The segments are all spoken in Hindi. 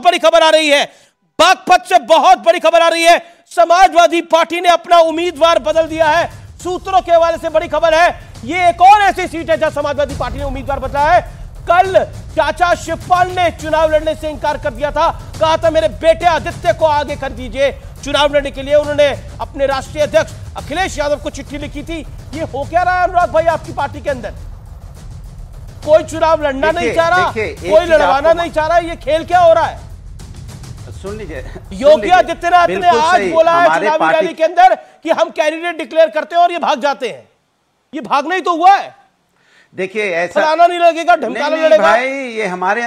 बड़ी खबर आ रही है, बागपत से बहुत बड़ी खबर आ रही है। समाजवादी पार्टी ने अपना उम्मीदवार बदल दिया है। सूत्रों के हवाले से बड़ी खबर है, ये एक और ऐसी सीट है जहां समाजवादी पार्टी ने उम्मीदवार बदला है। कल चाचा शिवपाल ने चुनाव लड़ने से इंकार कर दिया था, कहा था मेरे बेटे आदित्य को आगे कर दीजिए चुनाव लड़ने के लिए। उन्होंने अपने राष्ट्रीय अध्यक्ष अखिलेश यादव को चिट्ठी लिखी थी। ये हो क्या रहा है अनुराग भाई आपकी पार्टी के अंदर? कोई चुनाव लड़ना नहीं चाह रहा, कोई लड़वाना नहीं चाह रहा, ये खेल क्या हो रहा है? सुन लीजिए, योगी आदित्यनाथ ने आज बोला है चुनावी रैली के अंदर कि हम कैंडिडेट डिक्लेयर करते हैं और ये भाग जाते हैं। ये भागना ही तो हुआ है। देखिए ऐसा फलाना नहीं लगेगा, ढमकाना लड़ेगा। भाई ये हमारे,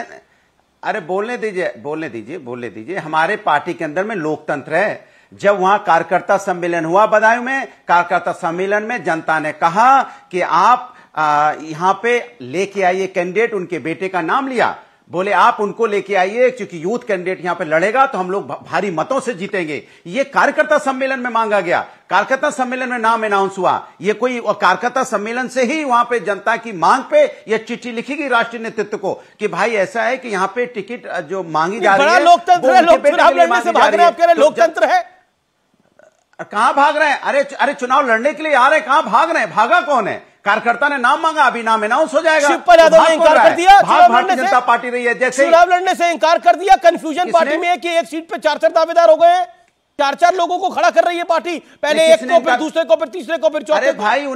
अरे बोलने दीजिए। हमारे पार्टी के अंदर में लोकतंत्र है। जब वहां कार्यकर्ता सम्मेलन हुआ बदायूं में, कार्यकर्ता सम्मेलन में जनता ने कहा कि आप यहां पे लेके आइए कैंडिडेट, उनके बेटे का नाम लिया, बोले आप उनको लेके आइए क्योंकि यूथ कैंडिडेट यहां पे लड़ेगा तो हम लोग भारी मतों से जीतेंगे। ये कार्यकर्ता सम्मेलन में मांगा गया, कार्यकर्ता सम्मेलन में नाम अनाउंस हुआ। ये कोई कार्यकर्ता सम्मेलन से ही वहां पे जनता की मांग पे ये चिट्ठी लिखी गई राष्ट्रीय नेतृत्व को कि भाई ऐसा है कि यहां पे टिकट जो मांगी जा रही है, लोकतंत्र है, लोग चुनाव लड़ने से भाग रहे हैं, आप कह रहे हैं लोकतंत्र है। कहां भाग रहे हैं? अरे चुनाव लड़ने के लिए आ रहे हैं, कहां भाग रहे हैं? भागा कौन है? कार्यकर्ता ने नाम मांगा, अभी नाम अनाउंस हो जाएगा। शिवपाल यादव ने इंकार कर दिया, भारतीय जनता पार्टी रही है जैसे चुनाव लड़ने से इंकार कर दिया। कंफ्यूजन पार्टी में है कि एक सीट पे 4-4 दावेदार हो गए हैं, 4-4 लोगों को खड़ा कर रही है पार्टी, पहले एक को, फिर दूसरे को, फिर तीसरे को, फिर चौथे को। भाई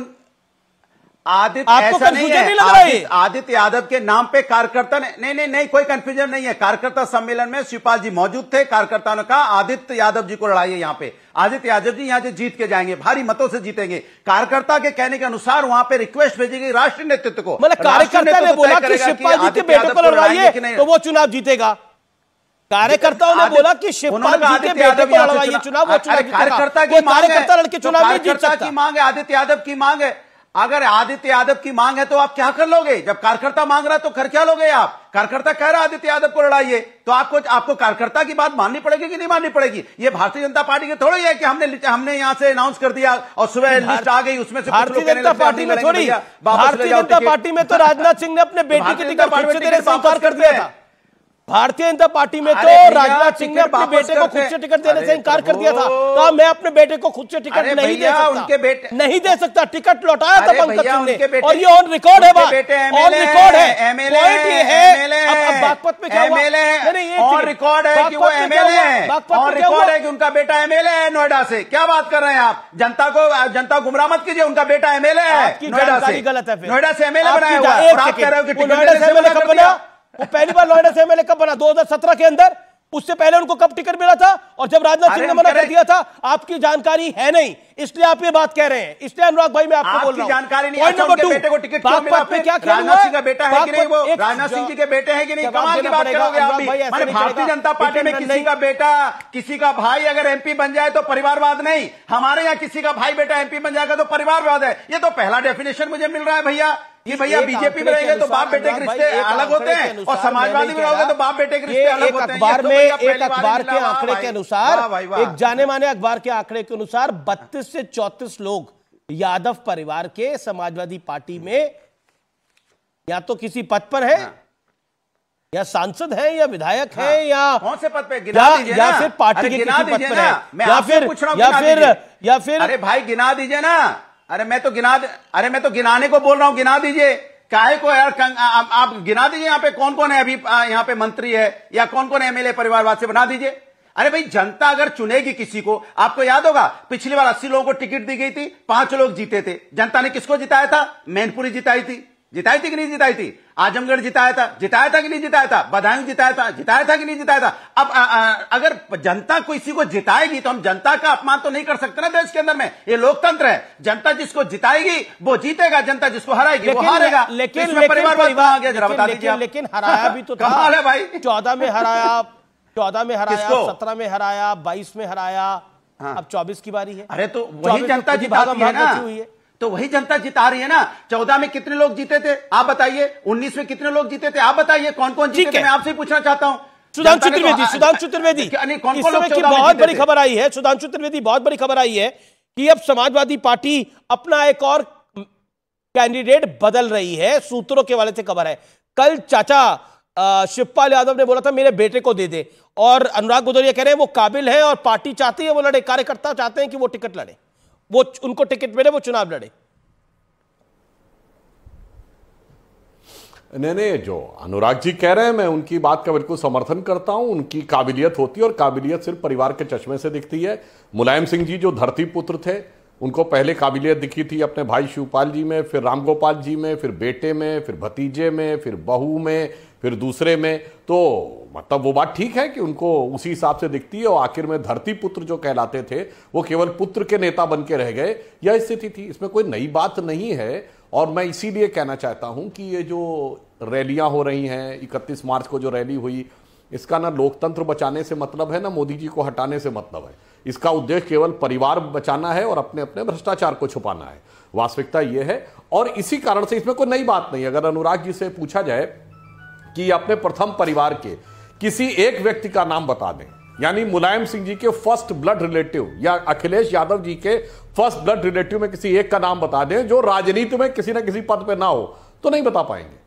आदित्य ऐसा नहीं है, आदित्य यादव के नाम पे कार्यकर्ता ने नहीं कोई कंफ्यूजन नहीं है। कार्यकर्ता सम्मेलन में शिवपाल जी मौजूद थे, कार्यकर्ताओं ने कहा आदित्य यादव जी को लड़ाइए यहां पे, आदित्य यादव जी यहां से जीत के जाएंगे, भारी मतों से जीतेंगे। कार्यकर्ता के कहने के अनुसार वहां पे रिक्वेस्ट भेजी गई राष्ट्रीय नेतृत्व को, मतलब कार्यकर्ता ने बोला कि शिवपाल जी के बेटे को लड़वाइए तो वो चुनाव जीतेगा। कार्यकर्ताओं ने बोला कि शिवपाल जी के बेटे को लड़वाइए चुनाव, वो चुनाव जीतेगा। कार्यकर्ता लड़के चुनाव नहीं जीत सकता। की मांग है, आदित्य यादव की मांग है। अगर आदित्य यादव की मांग है तो आप क्या कर लोगे? जब कार्यकर्ता मांग रहा है तो कर क्या लोगे आप? कार्यकर्ता कह रहा है आदित्य यादव को लड़ाइए, तो आपको कार्यकर्ता की बात माननी पड़ेगी कि नहीं माननी पड़ेगी? ये भारतीय जनता पार्टी के थोड़ी है कि हमने यहां से अनाउंस कर दिया और सुबह लिस्ट आ गई, उसमें से भारतीय जनता पार्टी में थोड़ी, भारतीय जनता पार्टी में तो राजनाथ सिंह ने अपने बेटे की टिकट खुद से देने से इंकार कर दिया था। भारतीय जनता पार्टी में तो राजनाथ सिंह ने अपने बेटे को खुद से टिकट देने से इंकार कर दिया था। कहा मैं अपने बेटे को खुद से टिकट नहीं दे सकता, उनके बेटे नहीं दे सकता, टिकट लौटाया था पंकज सिंह ने, और ये ऑन रिकॉर्ड है, ऑन रिकॉर्ड है, पॉइंट है। अब बागपत में क्या हुआ? ऑन रिकॉर्ड है कि वो एमएलए है, ऑन रिकॉर्ड है कि उनका बेटा एमएलए है नोएडा से। क्या बात कर रहे हैं आप? जनता गुमराह मत कीजिए, उनका बेटा एमएलए है नोएडा से, गलत है, नोएडा से एमएलए बनाया हुआ है और आप कह रहे हो कि टिकट कब बना? वो पहली बार नोएडा से एमएलए कब बना? 2017 के अंदर। उससे पहले उनको कब टिकट मिला था? और जब राजनाथ सिंह ने मना कर दिया था, आपकी जानकारी है नहीं, इसलिए आप ये बात कह रहे हैं। इसलिए अनुराग भाई मैं आपको बोल रहा हूं, जानकारी नहीं है। उनके बेटे को टिकट क्यों मिला? राजनाथ सिंह का बेटा है कि नहीं? वो राजनाथ सिंह जी के बेटे हैं कि नहीं? कमाल की बात करोगे आप भी। भारतीय जनता पार्टी में किसी का बेटा, किसी का भाई अगर एमपी बन जाए तो परिवारवाद नहीं। हमारे यहाँ किसी का भाई बेटा एमपी बन जाएगा तो परिवारवाद है। ये तो पहला डेफिनेशन मुझे मिल रहा है भैया कि भैया बीजेपी में रहेंगे तो बाप बेटे के रिश्ते अलग होते हैं और समाजवादी में रहोगे तो बाप बेटे के रिश्ते अलग होते हैं। अखबार में एक अखबार के आंकड़े के अनुसार, एक जाने माने अखबार के आंकड़े के अनुसार 32 से 34 लोग यादव परिवार के समाजवादी पार्टी में या तो किसी पद पर है, या सांसद है, या विधायक है, या कौन से पद पे या फिर पार्टी के किसी पद पर है, या फिर अरे भाई गिना दीजिए ना। अरे मैं तो गिनाने को बोल रहा हूं, गिना दीजिए। काहे को यार आप गिना दीजिए यहाँ पे कौन कौन है अभी यहाँ पे मंत्री है या कौन कौन एमएलए परिवारवाद से बना दीजिए। अरे भाई जनता अगर चुनेगी किसी को, आपको याद होगा पिछली बार 80 लोगों को टिकट दी गई थी, 5 लोग जीते थे। जनता ने किसको जिताया था? मैनपुरी जिताई थी कि नहीं जिताई थी? आजमगढ़ जिताया था कि नहीं जिताया था? बदायूं जिताया था कि नहीं जिताया था? अब अगर जनता किसी को जिताएगी तो हम जनता का अपमान तो नहीं कर सकते ना देश के अंदर में। ये लोकतंत्र है, जनता जिसको जिताएगी वो जीतेगा, जनता जिसको हराएगी वो हारेगा। लेकिन हराया भी तो था। कमाल है भाई। 14 में हराया, 17 में हराया, 22 में हराया, अब 24 की बारी है। अरे तो वही जनता जिताती है ना, तो वही जनता जिता रही है ना। 14 में कितने लोग जीते थे आप बताइए? 19 में कितने लोग जीते थे आप बताइए? कौन कौन जीते थे मैं आपसे पूछना चाहता हूं। सुधांशु त्रिवेदी इस समय की बहुत बड़ी खबर आई है, सुधांशु त्रिवेदी बहुत बड़ी खबर आई है कि अब समाजवादी पार्टी अपना एक और कैंडिडेट बदल रही है। सूत्रों के हवाले से खबर है, कल चाचा शिवपाल यादव ने बोला था मेरे बेटे को दे दे, और अनुराग भदौरिया कह रहे हैं वो काबिल है और पार्टी चाहती है वो लड़े, कार्यकर्ता चाहते हैं कि वो टिकट लड़े, वो उनको टिकट मिले, वो चुनाव लड़े। नहीं, जो अनुराग जी कह रहे हैं मैं उनकी बात का बिल्कुल समर्थन करता हूं। उनकी काबिलियत होती है और काबिलियत सिर्फ परिवार के चश्मे से दिखती है। मुलायम सिंह जी जो धरती पुत्र थे, उनको पहले काबिलियत दिखी थी अपने भाई शिवपाल जी में, फिर रामगोपाल जी में, फिर बेटे में, फिर भतीजे में, फिर बहू में, फिर दूसरे में। तो मतलब वो बात ठीक है कि उनको उसी हिसाब से दिखती है, और आखिर में धरती पुत्र जो कहलाते थे वो केवल पुत्र के नेता बन के रह गए, यह स्थिति थी। इसमें कोई नई बात नहीं है। और मैं इसीलिए कहना चाहता हूं कि ये जो रैलियां हो रही हैं, 31 मार्च को जो रैली हुई, इसका ना लोकतंत्र बचाने से मतलब है, ना मोदी जी को हटाने से मतलब है। इसका उद्देश्य केवल परिवार बचाना है और अपने अपने भ्रष्टाचार को छुपाना है। वास्तविकता यह है, और इसी कारण से इसमें कोई नई बात नहीं। अगर अनुराग जी से पूछा जाए कि अपने प्रथम परिवार के किसी एक व्यक्ति का नाम बता दें, यानी मुलायम सिंह जी के फर्स्ट ब्लड रिलेटिव या अखिलेश यादव जी के फर्स्ट ब्लड रिलेटिव में किसी एक का नाम बता दें जो राजनीति में किसी ना किसी पद पर ना हो, तो नहीं बता पाएंगे।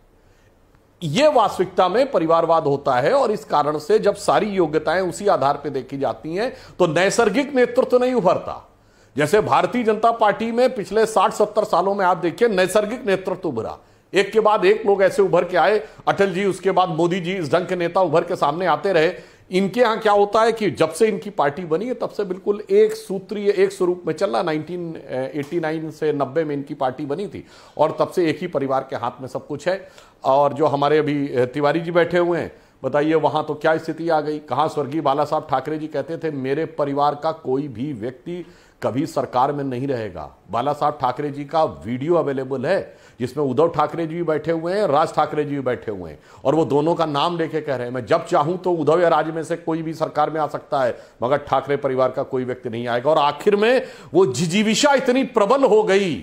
यह वास्तविकता में परिवारवाद होता है, और इस कारण से जब सारी योग्यताएं उसी आधार पर देखी जाती हैं तो नैसर्गिक नेतृत्व नहीं उभरता। जैसे भारतीय जनता पार्टी में पिछले 60-70 सालों में आप देखिए नैसर्गिक नेतृत्व उभरा, एक के बाद एक लोग ऐसे उभर के आए। अटल जी, उसके बाद मोदी जी, इस ढंग के नेता उभर के सामने आते रहे। इनके यहां क्या होता है कि जब से इनकी पार्टी बनी है तब से बिल्कुल एक सूत्रीय, एक स्वरूप में चलना। 1989 से 90 में इनकी पार्टी बनी थी, और तब से एक ही परिवार के हाथ में सब कुछ है। और जो हमारे अभी तिवारी जी बैठे हुए हैं, बताइए वहां तो क्या स्थिति आ गई। कहां स्वर्गीय बाला साहब ठाकरे जी कहते थे मेरे परिवार का कोई भी व्यक्ति कभी सरकार में नहीं रहेगा। बाला साहब ठाकरे जी का वीडियो अवेलेबल है जिसमें उद्धव ठाकरे जी भी बैठे हुए हैं, राज ठाकरे जी भी बैठे हुए हैं, और वो दोनों का नाम लेके कह रहे हैं मैं जब चाहूं तो उद्धव या राज में से कोई भी सरकार में आ सकता है, मगर ठाकरे परिवार का कोई व्यक्ति नहीं आएगा। और आखिर में वो जिजीविषा इतनी प्रबल हो गई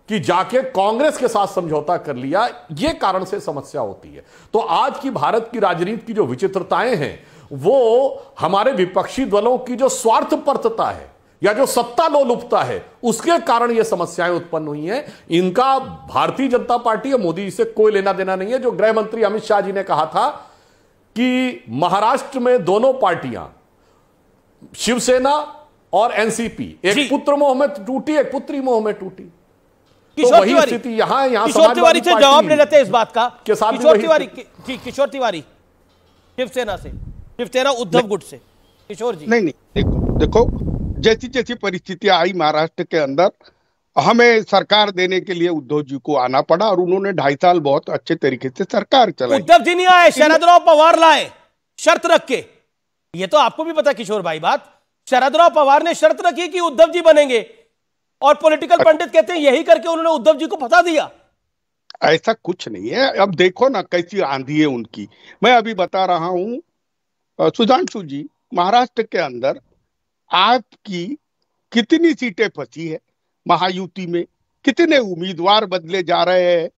कि जाके कांग्रेस के साथ समझौता कर लिया। ये कारण से समस्या होती है। तो आज की भारत की राजनीति की जो विचित्रताएं हैं, वो हमारे विपक्षी दलों की जो स्वार्थपरता है या जो सत्ता लोलुपता है, उसके कारण ये समस्याएं उत्पन्न हुई हैं। इनका भारतीय जनता पार्टी और मोदी जी से कोई लेना देना नहीं है। जो गृह मंत्री अमित शाह जी ने कहा था कि महाराष्ट्र में दोनों पार्टियां, शिवसेना और एनसीपी, एक पुत्र मोह में टूटी, एक पुत्री मोह में टूटी। तो वही स्थिति यहां किशोर तिवारी से जवाब ले लेते हैं इस बात का। के साथ किशोर तिवारी जी, किशोर तिवारी शिवसेना से, शिवसेना उद्धव गुट से। किशोर जी, नहीं, देखो जैसी जैसी परिस्थितियां आई महाराष्ट्र के अंदर, हमें सरकार देने के लिए उद्धव जी को आना पड़ा, और उन्होंने 2.5 साल बहुत अच्छे तरीके से सरकार चलाई। उद्धव जी नहीं आए, शरदराव पवार लाए शर्त रख के। ये तो आपको भी पता किशोर भाई बात, शरदराव पवार ने शर्त रखी कि उद्धव जी बनेंगे, और पॉलिटिकल पंडित कहते हैं यही करके उन्होंने उद्धव जी को फंसा दिया। ऐसा कुछ नहीं है। अब देखो ना कैसी आंधी है उनकी। मैं अभी बता रहा हूं सुधांशु जी, महाराष्ट्र के अंदर आपकी कितनी सीटें फंसी है महायुति में, कितने उम्मीदवार बदले जा रहे हैं,